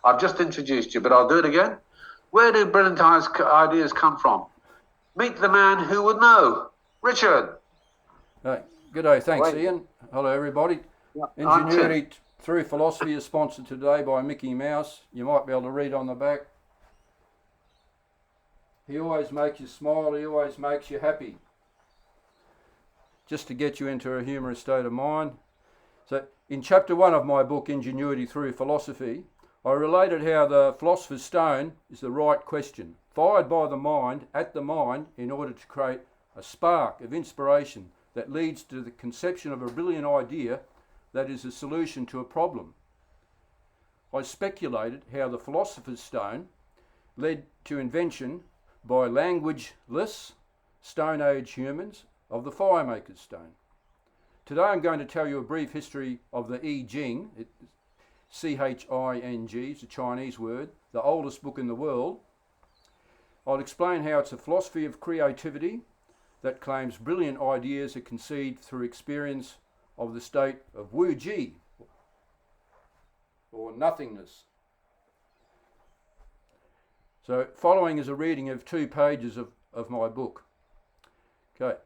I've just introduced you, but I'll do it again. Where do brilliant ideas come from? Meet the man who would know. Richard. Good day, thanks Ian. Hello everybody. Ingenuity Through Philosophy is sponsored today by Mickey Mouse. You might be able to read on the back. He always makes you smile, he always makes you happy. Just to get you into a humorous state of mind. So in chapter 1 of my book, Ingenuity Through Philosophy, I related how the philosopher's stone is the right question, fired by the mind at the mind in order to create a spark of inspiration that leads to the conception of a brilliant idea that is a solution to a problem. I speculated how the philosopher's stone led to invention by languageless Stone Age humans of the firemaker's stone. Today I'm going to tell you a brief history of the I Ching, C-H-I-N-G, it's a Chinese word, the oldest book in the world. I'll explain how it's a philosophy of creativity that claims brilliant ideas are conceived through experience of the state of Wu Ji, or nothingness. So following is a reading of 2 pages of my book. Okay.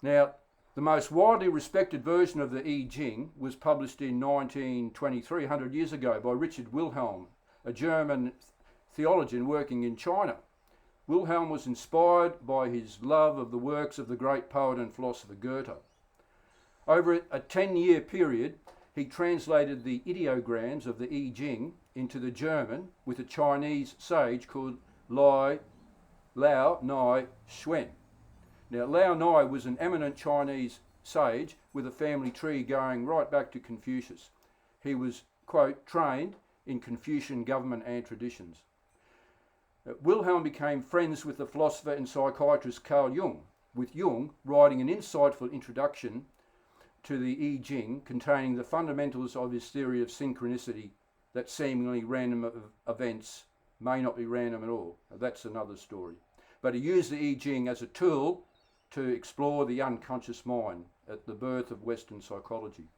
Now, the most widely respected version of the I Ching was published in 1923, 100 years ago, by Richard Wilhelm, a German theologian working in China. Wilhelm was inspired by his love of the works of the great poet and philosopher Goethe. Over a 10-year period, he translated the ideograms of the I Ching into the German with a Chinese sage called Lao Nai Xuan. Now, Lao Nai was an eminent Chinese sage with a family tree going right back to Confucius. He was, quote, trained in Confucian government and traditions. Wilhelm became friends with the philosopher and psychiatrist Carl Jung, with Jung writing an insightful introduction to the I Ching containing the fundamentals of his theory of synchronicity, that seemingly random events may not be random at all. Now, that's another story. But he used the I Ching as a tool to explore the unconscious mind at the birth of Western psychology.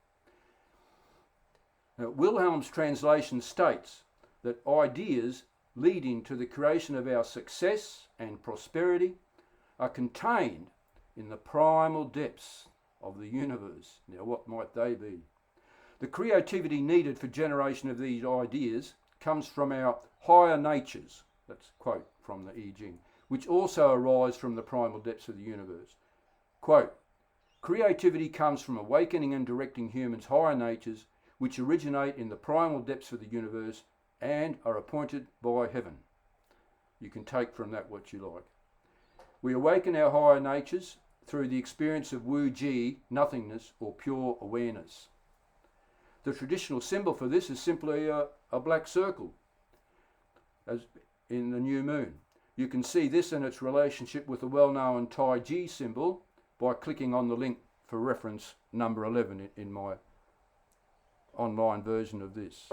Now, Wilhelm's translation states that ideas leading to the creation of our success and prosperity are contained in the primal depths of the universe. Now, what might they be? The creativity needed for generation of these ideas comes from our higher natures, that's a quote from the I Ching, which also arise from the primal depths of the universe. Quote, creativity comes from awakening and directing humans' higher natures, which originate in the primal depths of the universe and are appointed by heaven. You can take from that what you like. We awaken our higher natures through the experience of Wu Ji, nothingness, or pure awareness. The traditional symbol for this is simply a black circle, as in the new moon. You can see this in its relationship with the well-known Tai Chi symbol by clicking on the link for reference number 11 in my online version of this.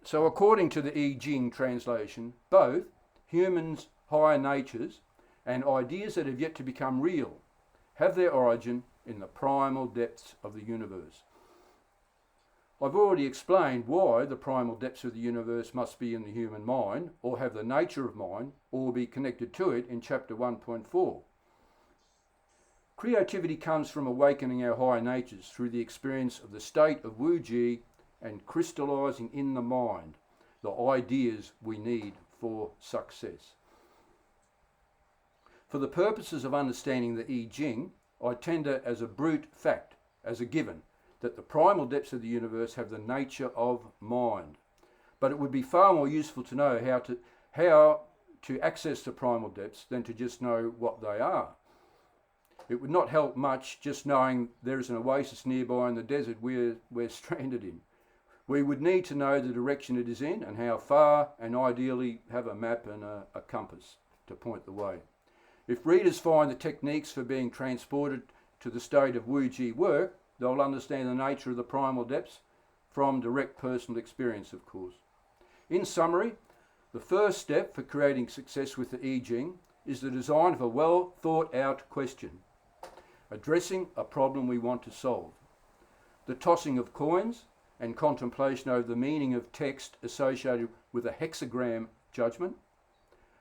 So according to the I Ching translation, both humans' higher natures and ideas that have yet to become real have their origin in the primal depths of the universe. I've already explained why the primal depths of the universe must be in the human mind, or have the nature of mind, or be connected to it in chapter 1.4. Creativity comes from awakening our higher natures through the experience of the state of Wu Ji and crystallizing in the mind the ideas we need for success. For the purposes of understanding the I Ching, I tender as a brute fact, as a given, that the primal depths of the universe have the nature of mind. But it would be far more useful to know how to access the primal depths than to just know what they are. It would not help much just knowing there is an oasis nearby in the desert we're stranded in. We would need to know the direction it is in and how far, and ideally have a map and a compass to point the way. If readers find the techniques for being transported to the state of Wu Ji work, they'll understand the nature of the primal depths from direct personal experience, of course. In summary, the first step for creating success with the I Ching is the design of a well thought out question, addressing a problem we want to solve. the tossing of coins and contemplation over the meaning of text associated with a hexagram judgment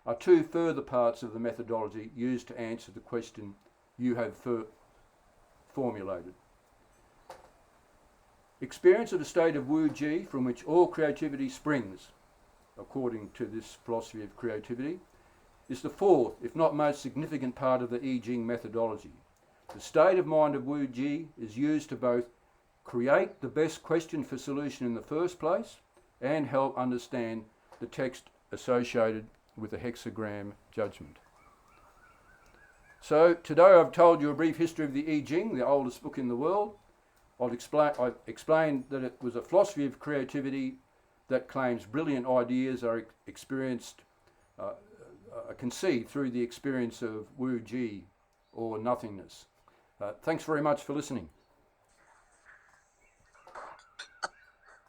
are two further parts of the methodology used to answer the question you have formulated. Experience of a state of Wu-Ji from which all creativity springs, according to this philosophy of creativity, is the fourth, if not most significant part of the I Ching methodology. The state of mind of Wu-Ji is used to both create the best question for solution in the first place and help understand the text associated with the hexagram judgment. So today I've told you a brief history of the I Ching, the oldest book in the world. I've explained that it was a philosophy of creativity that claims brilliant ideas are conceived through the experience of Wu-Ji or nothingness. Thanks very much for listening.